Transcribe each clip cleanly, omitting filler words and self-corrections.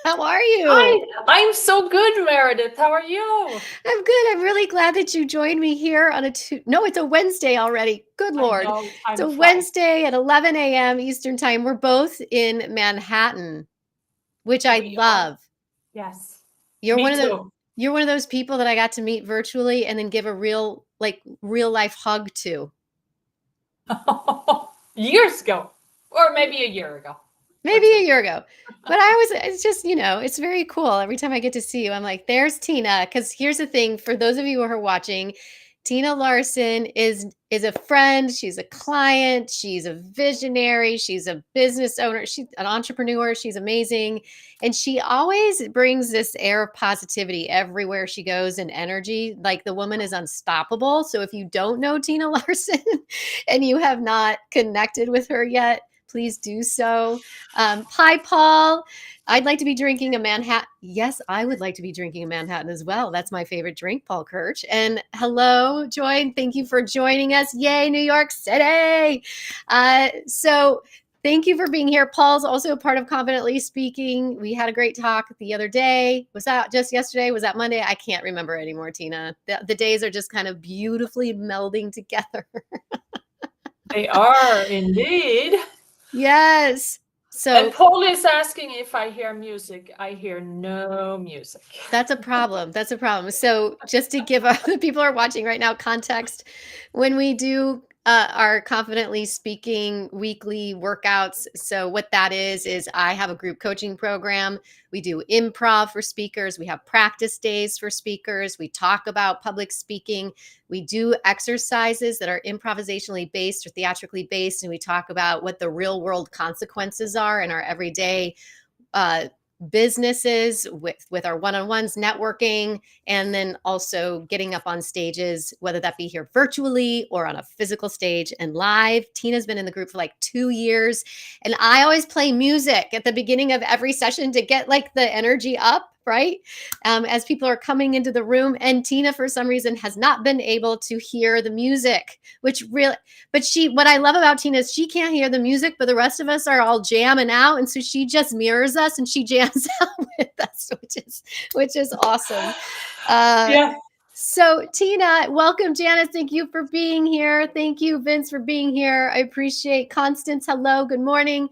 How are you? I'm so good, Meredith. How are you? I'm good. I'm really glad that you joined me here on no, it's a Wednesday already. Good I Lord. know It's time a flies. Wednesday at 11 a.m. Eastern Time. We're both in Manhattan, which I We are. love. Yes. You're Me one of the too. you're one of those people that I got to meet virtually and then give a real life hug to. Years ago, or maybe a year ago, or Maybe two. a year ago. But I always, it's just, it's very cool. Every time I get to see you, I'm like, there's Tina. Because here's the thing, for those of you who are watching, Tina Larsson is a friend. She's a client. She's a visionary. She's a business owner. She's an entrepreneur. She's amazing. And she always brings this air of positivity everywhere she goes and energy. Like the woman is unstoppable. So if you don't know Tina Larsson and you have not connected with her yet, please do so. Hi, Paul. I'd like to be drinking a Manhattan. Yes, I would like to be drinking a Manhattan as well. That's my favorite drink, Paul Kirch. And hello, Joy. Thank you for joining us. Yay, New York City. So thank you for being here. Paul's also a part of Confidently Speaking. We had a great talk the other day. Was that just yesterday? Was that Monday? I can't remember anymore, Tina. The days are just kind of beautifully melding together. They are indeed. Yes. And So Paul is asking if I hear music. I hear no music. that's a problem. That's a problem. So, just to give the people who are watching right now context, when we do our Confidently Speaking weekly workouts, so what that is I have a group coaching program. We do improv for speakers. We have practice days for speakers. We talk about public speaking. We do exercises that are improvisationally based or theatrically based, and we talk about what the real world consequences are in our everyday businesses with our one-on-ones, networking, and then also getting up on stages, whether that be here virtually or on a physical stage and live. Tina's been in the group for like 2 years, and I always play music at the beginning of every session to get like the energy up, right? As people are coming into the room. And Tina, for some reason, has not been able to hear the music, which really, but what I love about Tina is she can't hear the music, but the rest of us are all jamming out. And so she just mirrors us and she jams out with us, which is awesome. Yeah. So Tina, welcome. Janice, thank you for being here. Thank you, Vince, for being here. I appreciate Constance. Hello, good morning.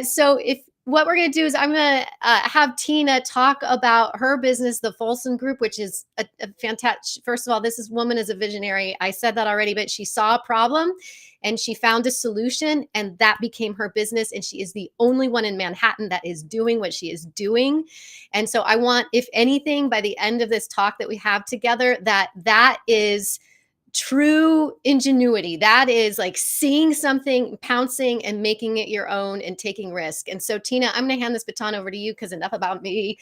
So if what we're going to do is I'm going to have Tina talk about her business, the Folsom Group, which is a fantastic. First of all, this woman is a visionary. I said that already, but she saw a problem and she found a solution, and that became her business. And she is the only one in Manhattan that is doing what she is doing. And so I want, if anything, by the end of this talk that we have together, that is true ingenuity. That is like seeing something, pouncing and making it your own and taking risk. And so, Tina, I'm going to hand this baton over to you because enough about me,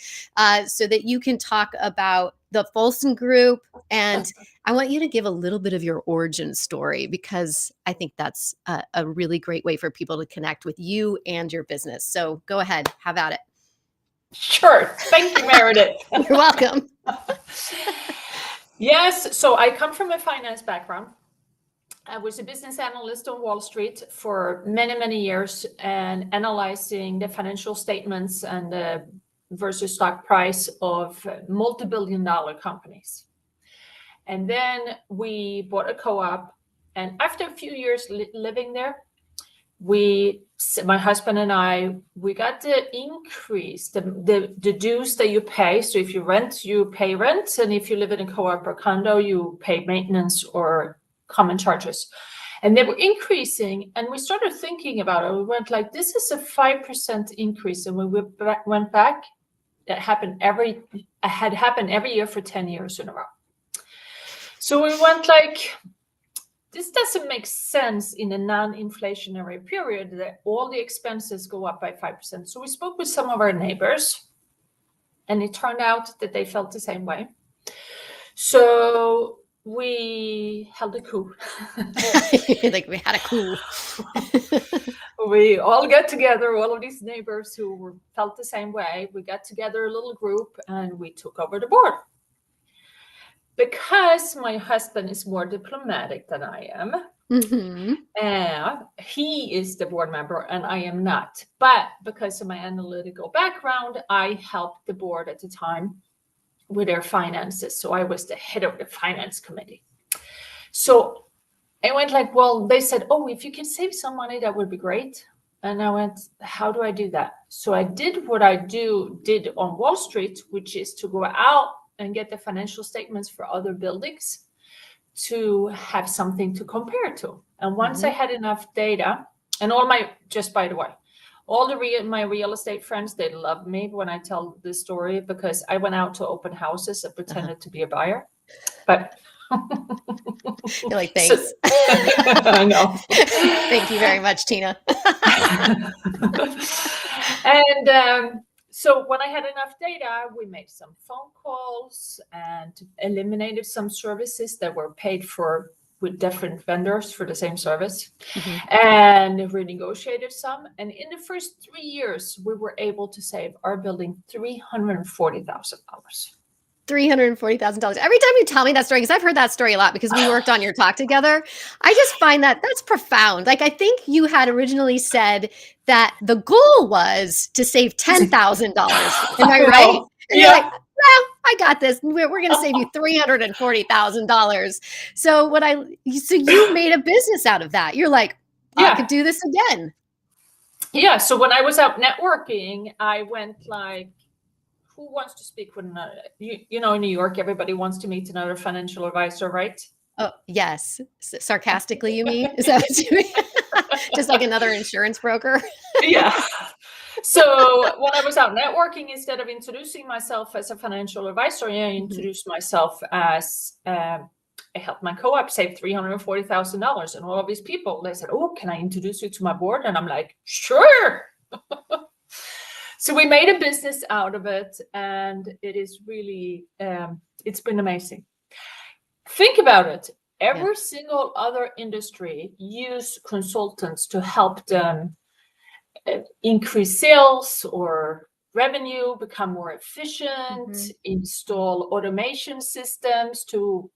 so that you can talk about the Folsom Group. And I want you to give a little bit of your origin story because I think that's a really great way for people to connect with you and your business. So go ahead, have at it. Sure. Thank you, Meredith. You're welcome. Yes. So I come from a finance background. I was a business analyst on Wall Street for many, many years and analyzing the financial statements and the versus stock price of multi-billion-dollar companies. And then we bought a co-op. And after a few years living there, my husband and I, we got the increase, the dues that you pay. So if you rent, you pay rent. And if you live in a co-op or condo, you pay maintenance or common charges. And they were increasing. And we started thinking about it. We went like, this is a 5% increase. And when we went back, that had happened every year for 10 years in a row. So we went like, this doesn't make sense in a non-inflationary period that all the expenses go up by 5%. So we spoke with some of our neighbors, and it turned out that they felt the same way. So we held a coup. Like we had a coup. We all got together, all of these neighbors who felt the same way. We got together a little group and we took over the board. Because my husband is more diplomatic than I am, He is the board member and I am not. But because of my analytical background, I helped the board at the time with their finances. So I was the head of the finance committee. So I went like, well, they said, oh, if you can save some money, that would be great. And I went, how do I do that? So I did what I did on Wall Street, which is to go out and get the financial statements for other buildings to have something to compare to. And once I had enough data, and just by the way, all my real estate friends, they love me when I tell this story because I went out to open houses and pretended to be a buyer. But you're like, thanks. I know. Thank you very much, Tina. And so when I had enough data, we made some phone calls and eliminated some services that were paid for with different vendors for the same service, and renegotiated some. And in the first 3 years, we were able to save our building $340,000. $340,000. Every time you tell me that story, because I've heard that story a lot because we worked on your talk together, I just find that's profound. Like, I think you had originally said that the goal was to save $10,000. Am I right? And you're like, well, I got this. We're going to save you $340,000. So you made a business out of that. You're like, I could do this again. Yeah. So when I was out networking, I went like, who wants to speak with another? You know, in New York, everybody wants to meet another financial advisor, right? Oh, yes. Sarcastically, you mean? Is that what you mean? Just like another insurance broker? Yeah. So when I was out networking, instead of introducing myself as a financial advisor, I introduced myself as I helped my co-op save $340,000. And all of these people, they said, oh, can I introduce you to my board? And I'm like, sure. So we made a business out of it, and it is really, it's been amazing. Think about it. Every single other industry use consultants to help them increase sales or revenue, become more efficient, install automation systems to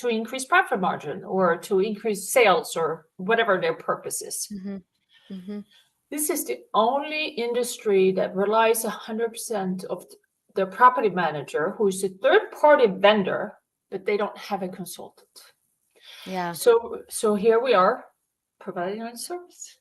increase profit margin or to increase sales or whatever their purpose is. This is the only industry that relies 100% of the property manager, who is a third-party vendor, but they don't have a consultant. Yeah. So here we are providing our service.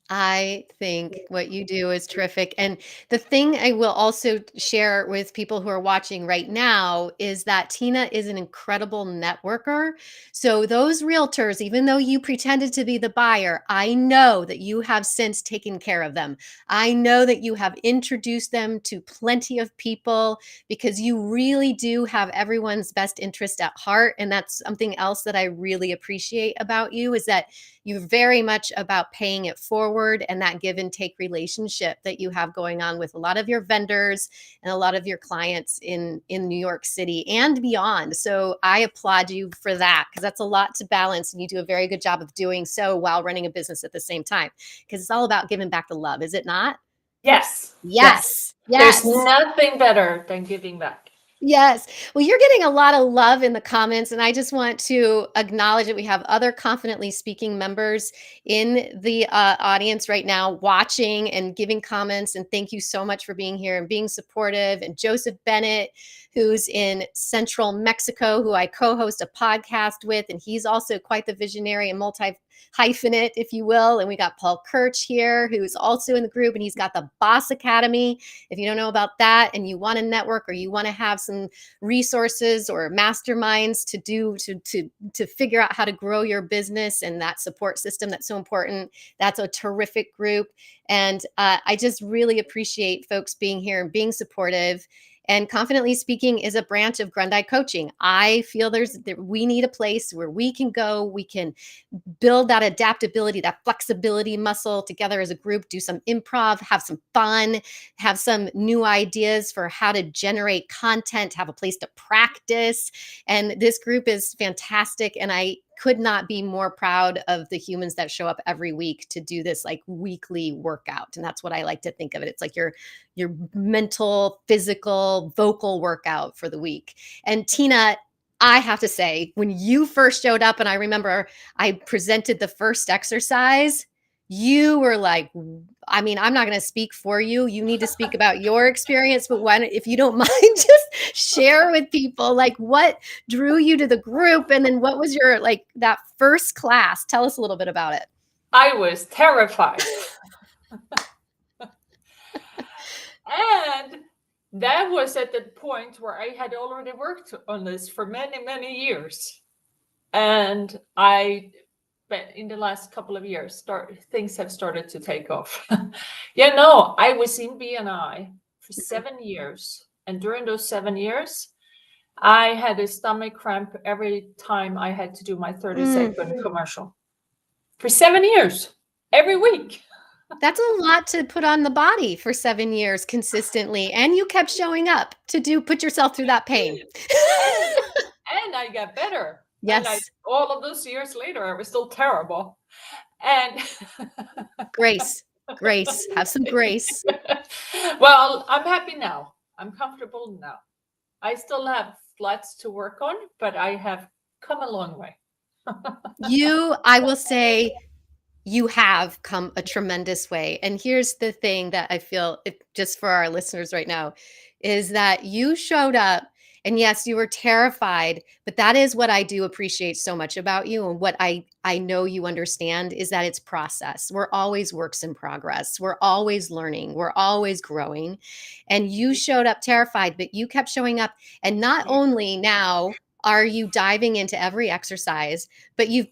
I think what you do is terrific. And the thing I will also share with people who are watching right now is that Tina is an incredible networker. So those realtors, even though you pretended to be the buyer, I know that you have since taken care of them. I know that you have introduced them to plenty of people because you really do have everyone's best interest at heart. And that's something else that I really appreciate about you, is that you're very much about paying it forward, and that give and take relationship that you have going on with a lot of your vendors and a lot of your clients in New York City and beyond. So I applaud you for that, because that's a lot to balance, and you do a very good job of doing so while running a business at the same time, because it's all about giving back the love, is it not? Yes. There's nothing better than giving back. Yes. Well, you're getting a lot of love in the comments, and I just want to acknowledge that we have other Confidently Speaking members in the audience right now watching and giving comments. And thank you so much for being here and being supportive. And Joseph Bennett, who's in Central Mexico, who I co-host a podcast with, and he's also quite the visionary and multi-hyphenate, if you will. And we got Paul Kirch here, who's also in the group, and he's got the Boss Academy. If you don't know about that and you want to network, or you want to have some resources or masterminds to figure out how to grow your business and that support system that's so important, that's a terrific group. And I just really appreciate folks being here and being supportive. And Confidently Speaking is a branch of Grundei Coaching. I feel we need a place where we can go, we can build that adaptability, that flexibility muscle together as a group, do some improv, have some fun, have some new ideas for how to generate content, have a place to practice. And this group is fantastic. And I could not be more proud of the humans that show up every week to do this like weekly workout. And that's what I like to think of it. It's like your mental, physical, vocal workout for the week. And Tina, I have to say, when you first showed up, and I remember I presented the first exercise, you were like, I mean, I'm not going to speak for you. You need to speak about your experience, but why, if you don't mind, just share with people like what drew you to the group, and then what was your like that first class? Tell us a little bit about it. I was terrified. And that was at the point where I had already worked on this for many, many years. And but in the last couple of years, things have started to take off. I was in BNI for 7 years. And during those 7 years, I had a stomach cramp every time I had to do my 30-second commercial. For 7 years, every week. That's a lot to put on the body for 7 years consistently. And you kept showing up to put yourself through that pain. And I got better. Yes. And all of those years later, I was still terrible. And grace, have some grace. Well, I'm happy now. I'm comfortable now. I still have lots to work on, but I have come a long way. I will say, you have come a tremendous way. And here's the thing that I feel, just for our listeners right now, is that you showed up, and yes, you were terrified, but that is what I do appreciate so much about you. And what I know you understand is that it's process. We're always works in progress. We're always learning. We're always growing. And you showed up terrified, but you kept showing up. And not only now are you diving into every exercise, but you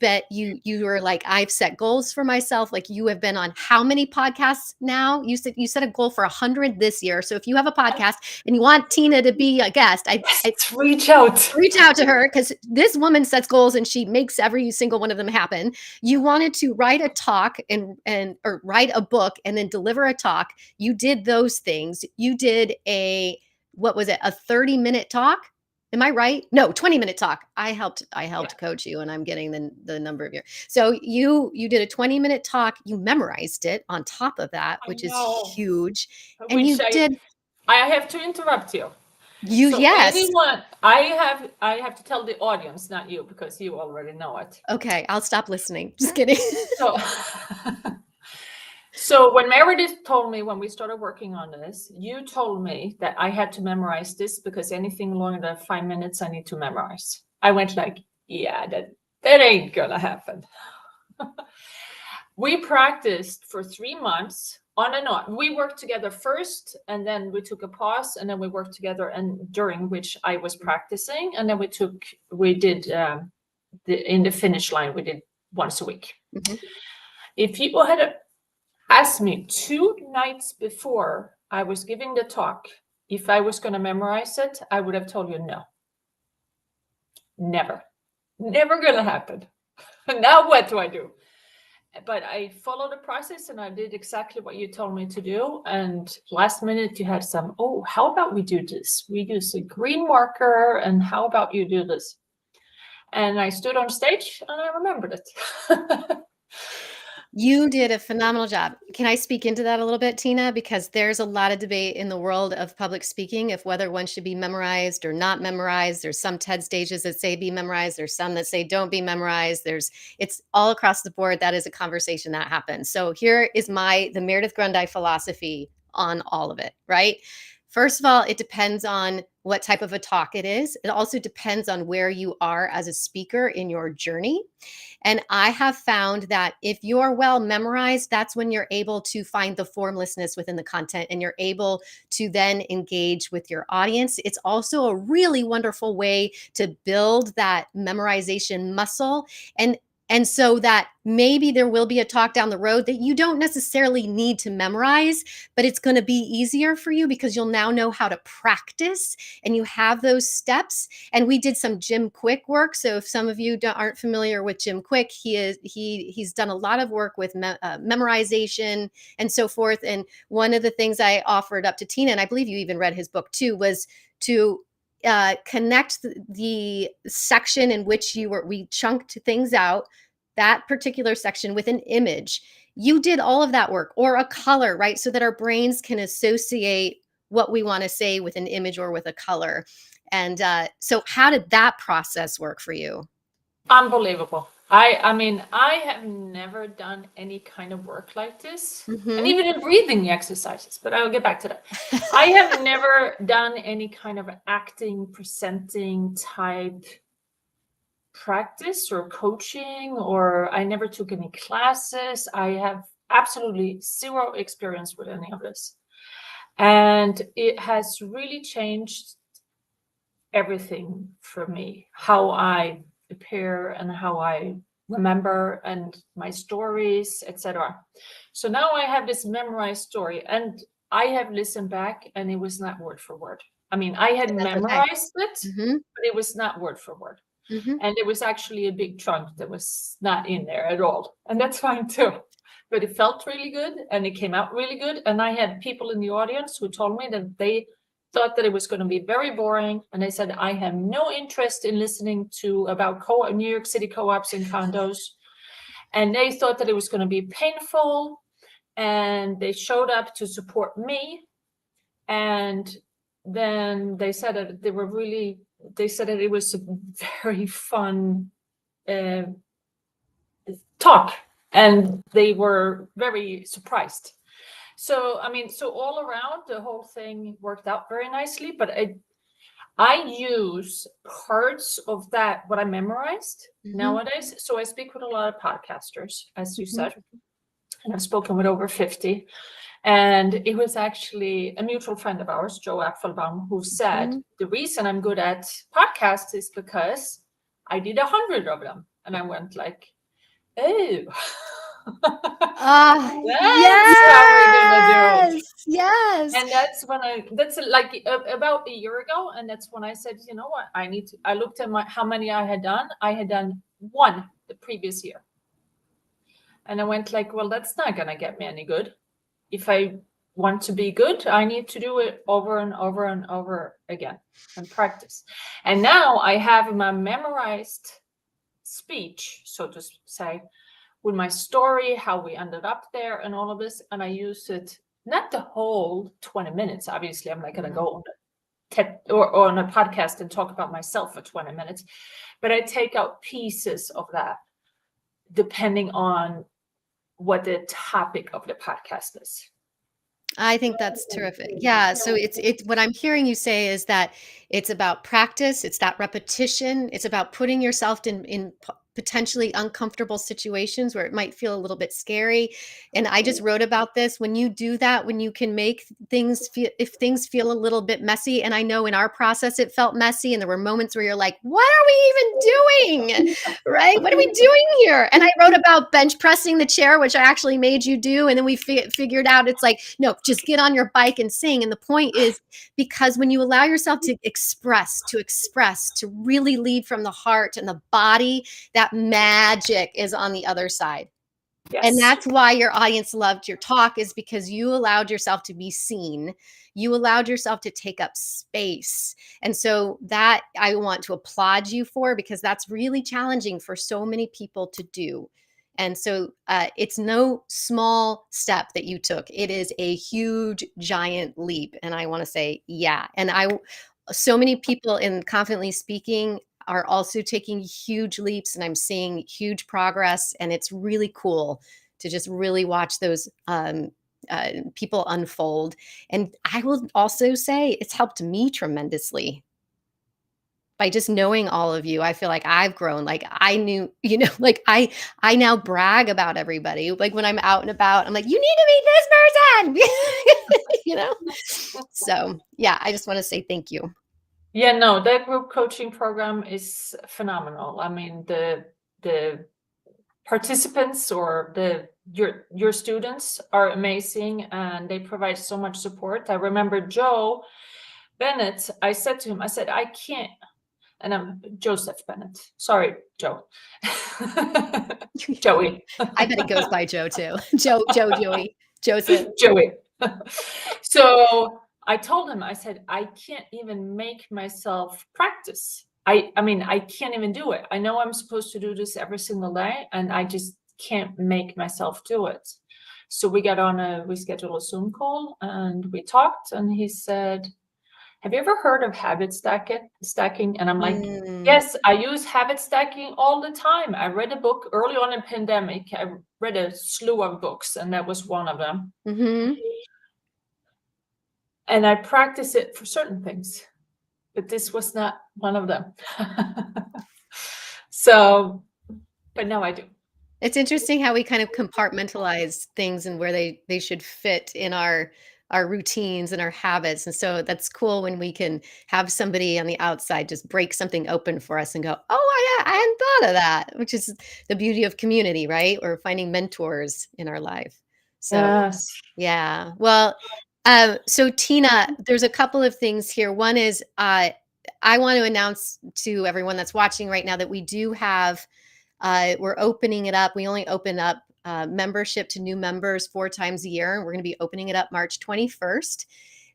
were like, I've set goals for myself. Like, you have been on how many podcasts now? You set a goal for 100 this year. So if you have a podcast and you want Tina to be a guest, I reach out to her, because this woman sets goals and she makes every single one of them happen. You wanted to write a talk or write a book and then deliver a talk. You did those things. You did a 30-minute talk. Am I right? No, 20-minute talk. I helped coach you, and I'm getting the number of years. So you did a 20-minute talk. You memorized it on top of that, which is huge. And I have to interrupt you. Yes. Anyone, I have to tell the audience, not you, because you already know it. Okay, I'll stop listening. Just kidding. So when Meredith told me, when we started working on this, you told me that I had to memorize this because anything longer than 5 minutes, I need to memorize. I went like, yeah, that ain't gonna happen. We practiced for 3 months on and on. We worked together first, and then we took a pause, and then we worked together, and during which I was practicing, and then we did in the finish line, we did once a week. Mm-hmm. If people had asked me 2 nights before I was giving the talk if I was going to memorize it, I would have told you no. Never going to happen. Now what do I do? But I followed the process, and I did exactly what you told me to do. And last minute you had how about we do this? We use a green marker, and how about you do this? And I stood on stage and I remembered it. You did a phenomenal job. Can I speak into that a little bit, Tina? Because there's a lot of debate in the world of public speaking of whether one should be memorized or not memorized. There's some TED stages that say be memorized. There's some that say don't be memorized. It's all across the board. That is a conversation that happens. So here is the Meredith Grundei philosophy on all of it, right? First of all, it depends on what type of a talk it is. It also depends on where you are as a speaker in your journey. And I have found that if you're well memorized, that's when you're able to find the formlessness within the content, and you're able to then engage with your audience. It's also a really wonderful way to build that memorization muscle. And so that maybe there will be a talk down the road that you don't necessarily need to memorize, but it's going to be easier for you because you'll now know how to practice, and you have those steps. And we did some Jim Quick work. So if some of you aren't familiar with Jim Quick, he's done a lot of work with memorization and so forth. And one of the things I offered up to Tina, and I believe you even read his book too, was to connect the section in which we chunked things out, that particular section, with an image. You did all of that work, or a color, right? So that our brains can associate what we want to say with an image or with a color. And so how did that process work for you? Unbelievable. I mean, I have never done any kind of work like this, and even in breathing exercises, but I'll get back to that. I have never done any kind of acting, presenting type practice or coaching, or I never took any classes. I have absolutely zero experience with any of this. And it has really changed everything for me, how I prepare and how I remember and my stories, etc. So now I have this memorized story, and I have listened back, and it was not word for word. I mean, I had That's okay. memorized it, but it was not word for word. And there was actually a big chunk that was not in there at all, and that's fine too. But it felt really good, and it came out really good. And I had people in the audience who told me that they thought that it was going to be very boring, and they said, I have no interest in listening to about New York City co-ops and condos. And they thought that it was going to be painful, and they showed up to support me. And then they said that they said that it was a very fun talk, and they were very surprised. So, I mean, so all around, the whole thing worked out very nicely, but I use parts of that, what I memorized nowadays. So I speak with a lot of podcasters, as you said, and I've spoken with over 50. And it was actually a mutual friend of ours, Joe Apfelbaum, who said, the reason I'm good at podcasts is because I did 100 of them. And I went like, oh, that's how we're gonna do it. Yes. And that's when that's like about a year ago. And that's when I said, you know what, I looked at how many I had done. I had done one the previous year. And I went like, well, that's not gonna get me any good. If I want to be good, I need to do it over and over and over again and practice. And now I have my memorized speech, so to say, with my story, how we ended up there and all of this. And I use it, not the whole 20 minutes. Obviously, I'm not going to go on or on a podcast and talk about myself for 20 minutes, but I take out pieces of that depending on what the topic of the podcast is. I think that's terrific. Yeah. So it's what I'm hearing you say is that it's about practice. It's that repetition. It's about putting yourself in potentially uncomfortable situations where it might feel a little bit scary. And I just wrote about this. When you do that, when you can make things feel, if things feel a little bit messy, and I know in our process it felt messy, and there were moments where you're like, what are we even doing? Right? What are we doing here? And I wrote about bench pressing the chair, which I actually made you do. And then we figured out it's like, no, just get on your bike and sing. And the point is, because when you allow yourself to express, to really lead from the heart and the body, that magic is on the other side. Yes. And that's why your audience loved your talk, is because you allowed yourself to be seen. You allowed yourself to take up space. And so that I want to applaud you for, because that's really challenging for so many people to do. And so it's no small step that you took. It is a huge, giant leap. And I want to say, yeah. And so many people in Confidently Speaking are also taking huge leaps, and I'm seeing huge progress. And it's really cool to just really watch those people unfold. And I will also say it's helped me tremendously. By just knowing all of you, I feel like I've grown. Like I knew, like I now brag about everybody. Like when I'm out and about, I'm like, you need to meet this person, So yeah, I just want to say thank you. Yeah, no, that group coaching program is phenomenal. I mean, the participants or your students are amazing, and they provide so much support. I remember Joe Bennett, I said to him, I said, I can't, and I'm Joseph Bennett. Sorry, Joe. Joey. I bet it goes by Joe too. Joey, Joseph. Joey. So I told him, I said, I can't even make myself practice. I mean, I can't even do it. I know I'm supposed to do this every single day, and I just can't make myself do it. So we scheduled a Zoom call, and we talked, and he said, have you ever heard of habit stacking? And I'm like, Mm. yes, I use habit stacking all the time. I read a book early on in pandemic. I read a slew of books, and that was one of them. Mm-hmm. And I practice it for certain things, but this was not one of them. So, but now I do. It's interesting how we kind of compartmentalize things and where they should fit in our routines and our habits. And so that's cool when we can have somebody on the outside just break something open for us and go, oh, I hadn't thought of that, which is the beauty of community, right? Or finding mentors in our life. So Yes. yeah. Well, so Tina, there's a couple of things here. One is I want to announce to everyone that's watching right now that we do have we're opening it up. We only open up membership to new members 4 times a year. We're going to be opening it up March 21st.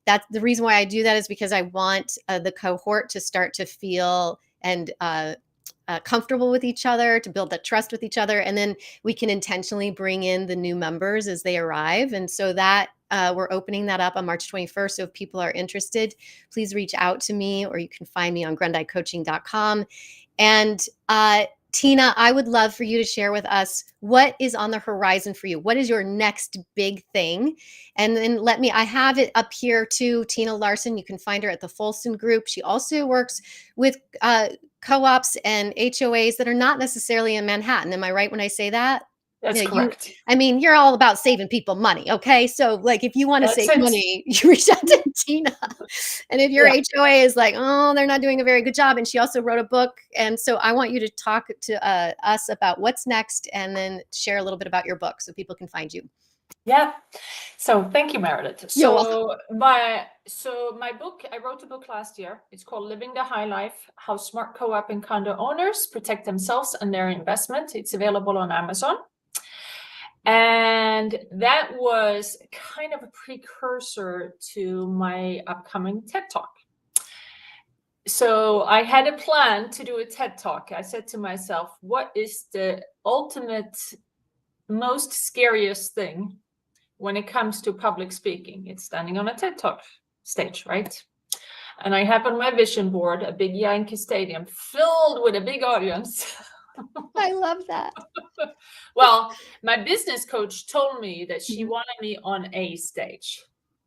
That's the reason why I do that, is because I want the cohort to start to feel and comfortable with each other, to build that trust with each other. And then we can intentionally bring in the new members as they arrive. And so that we're opening that up on March 21st. So if people are interested, please reach out to me, or you can find me on grundeicoaching.com. And Tina, I would love for you to share with us what is on the horizon for you. What is your next big thing? And then I have it up here too, Tina Larsson. You can find her at the Folsom Group. She also works with co-ops and HOAs that are not necessarily in Manhattan. Am I right when I say that? That's Yeah, correct. you're all about saving people money. Okay. So like, if you want to That's save it. money, you reach out to Tina. And if your Yeah. HOA is like, oh, they're not doing a very good job. And she also wrote a book. And so I want you to talk to us about what's next, and then share a little bit about your book so people can find you. Yeah. So thank you, Meredith. You're welcome. My book, I wrote a book last year. It's called Living the High Life: How Smart Co-op and Condo Owners Protect Themselves and Their Investment. It's available on Amazon. And that was kind of a precursor to my upcoming TED Talk. So I had a plan to do a TED Talk. I said to myself, what is the ultimate, most scariest thing when it comes to public speaking? It's standing on a TED Talk stage, right? And I have on my vision board a big Yankee Stadium filled with a big audience. I love that. Well, my business coach told me that she wanted me on a stage.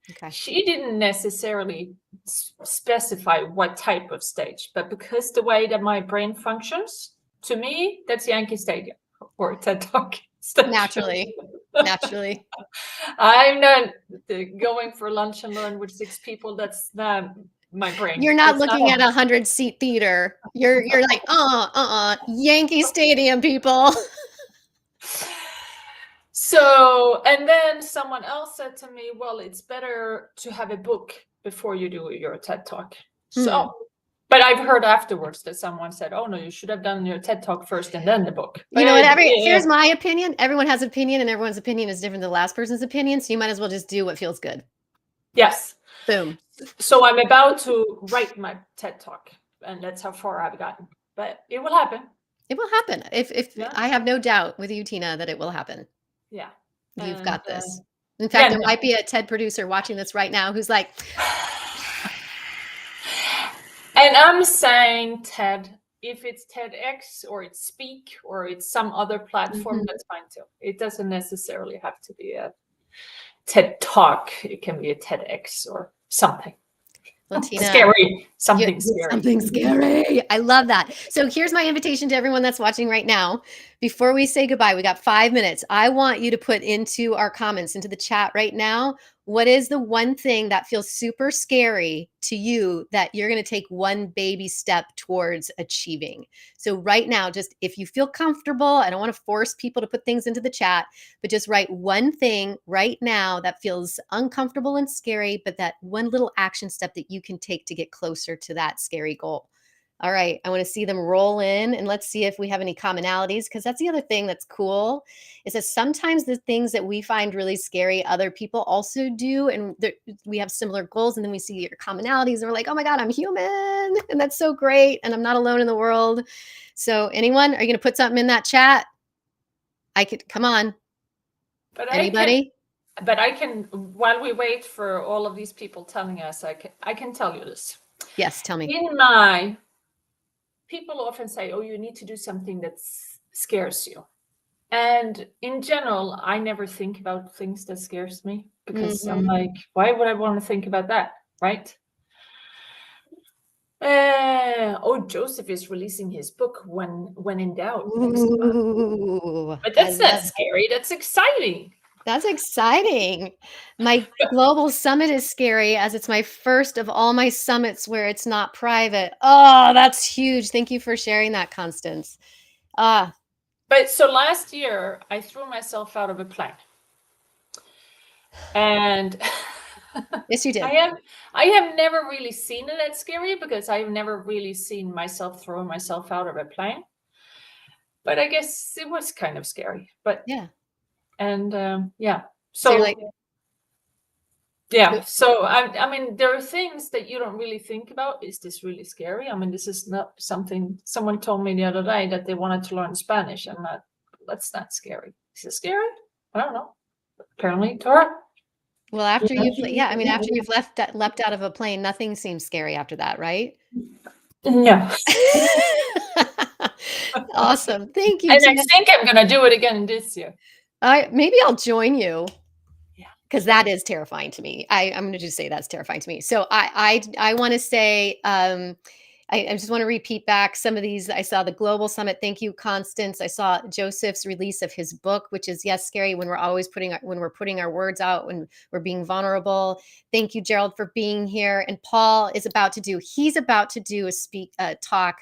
Okay. She didn't necessarily specify what type of stage, but because the way that my brain functions, to me, that's Yankee Stadium or TED Talk stage. Naturally. I'm not going for lunch and learn with 6 people. That's not my brain. You're not That's looking at 100-seat theater. You're like, Yankee Stadium, people. So, and then someone else said to me, well, it's better to have a book before you do your TED Talk. So, but I've heard afterwards that someone said, oh no, you should have done your TED Talk first and then the book. You know what? Here's my opinion. Everyone has opinion, and everyone's opinion is different than the last person's opinion. So you might as well just do what feels good. Yes. Boom. So I'm about to write my TED Talk, and that's how far I've gotten. But it will happen. It will happen. If I have no doubt with you, Tina, that it will happen. Yeah. You've got this. In fact, there might be a TED producer watching this right now who's like, and I'm saying TED, if it's TEDx or it's Speak or it's some other platform, that's fine too. It doesn't necessarily have to be a TED Talk. It can be a TEDx or something. Well, Tina, scary. Something scary. Something scary. I love that. So here's my invitation to everyone that's watching right now. Before we say goodbye, we got 5 minutes. I want you to put into our comments, into the chat right now, what is the one thing that feels super scary to you that you're going to take one baby step towards achieving? So right now, just if you feel comfortable, I don't want to force people to put things into the chat, but just write one thing right now that feels uncomfortable and scary, but that one little action step that you can take to get closer to that scary goal. All right, I want to see them roll in, and let's see if we have any commonalities, because that's the other thing that's cool, is that sometimes the things that we find really scary, other people also do, and we have similar goals, and then we see your commonalities, and we're like, oh my God, I'm human, and that's so great, and I'm not alone in the world. So anyone, are you going to put something in that chat? Come on. But Anybody? but I can, while we wait for all of these people telling us, I can tell you this. Yes, tell me. People often say, oh, you need to do something that scares you. And in general, I never think about things that scares me, because I'm like, why would I want to think about that, right? Oh, Joseph is releasing his book when in doubt next month. Ooh, But I that's love not scary. That's exciting. That's exciting. My global summit is scary, as it's my first of all my summits where it's not private. Oh, that's huge. Thank you for sharing that, Constance. Ah, But so last year, I threw myself out of a plane. And yes, you did. I have never really seen it that scary, because I've never really seen myself throwing myself out of a plane. But I guess it was kind of scary. But Yeah. and yeah. So you're So like, yeah. So I mean, there are things that you don't really think about. Is this really scary? I mean, this is not something someone told me the other day, that they wanted to learn Spanish. I'm not. That's not scary. Is it scary? I don't know. Apparently, to her. well, after you've, yeah, I mean, after you've leapt out of a plane, nothing seems scary after that, right? Yeah. Awesome. Thank you, And I Tina. think I'm gonna do it again this year. Maybe I'll join you. Yeah. Because that is terrifying to me. I'm going to just say that's terrifying to me. So I want to say, I just want to repeat back some of these. I saw the Global Summit. Thank you, Constance. I saw Joseph's release of his book, which is, yes, scary when we're putting our words out, when we're being vulnerable. Thank you, Gerald, for being here. And Paul is he's about to do a talk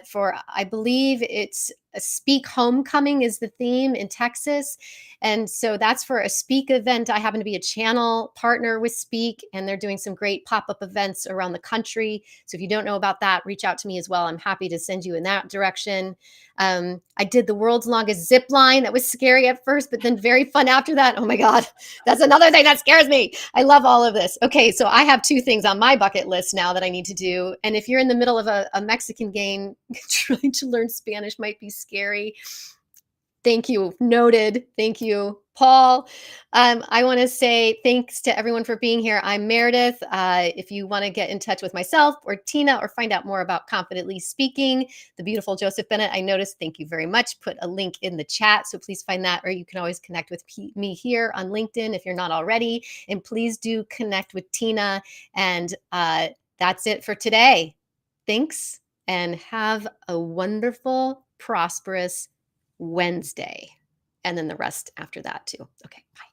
for, I believe it's a Speak Homecoming is the theme in Texas. And so that's for a Speak event. I happen to be a channel partner with Speak, and they're doing some great pop-up events around the country. So if you don't know about that, reach out to me as well. I'm happy to send you in that direction. I did the world's longest zip line. That was scary at first, but then very fun after that. Oh my God, that's another thing that scares me. I love all of this. Okay, so I have 2 things on my bucket list now that I need to do. And if you're in the middle of a Mexican game, trying to learn Spanish might be scary. Thank you. Noted. Thank you, Paul. I want to say thanks to everyone for being here. I'm Meredith. If you want to get in touch with myself or Tina, or find out more about Confidently Speaking, the beautiful Joseph Bennett, I noticed, thank you very much, put a link in the chat. So please find that, or you can always connect with me here on LinkedIn if you're not already. And please do connect with Tina. And that's it for today. Thanks, and have a wonderful, prosperous Wednesday, and then the rest after that too. Okay, bye.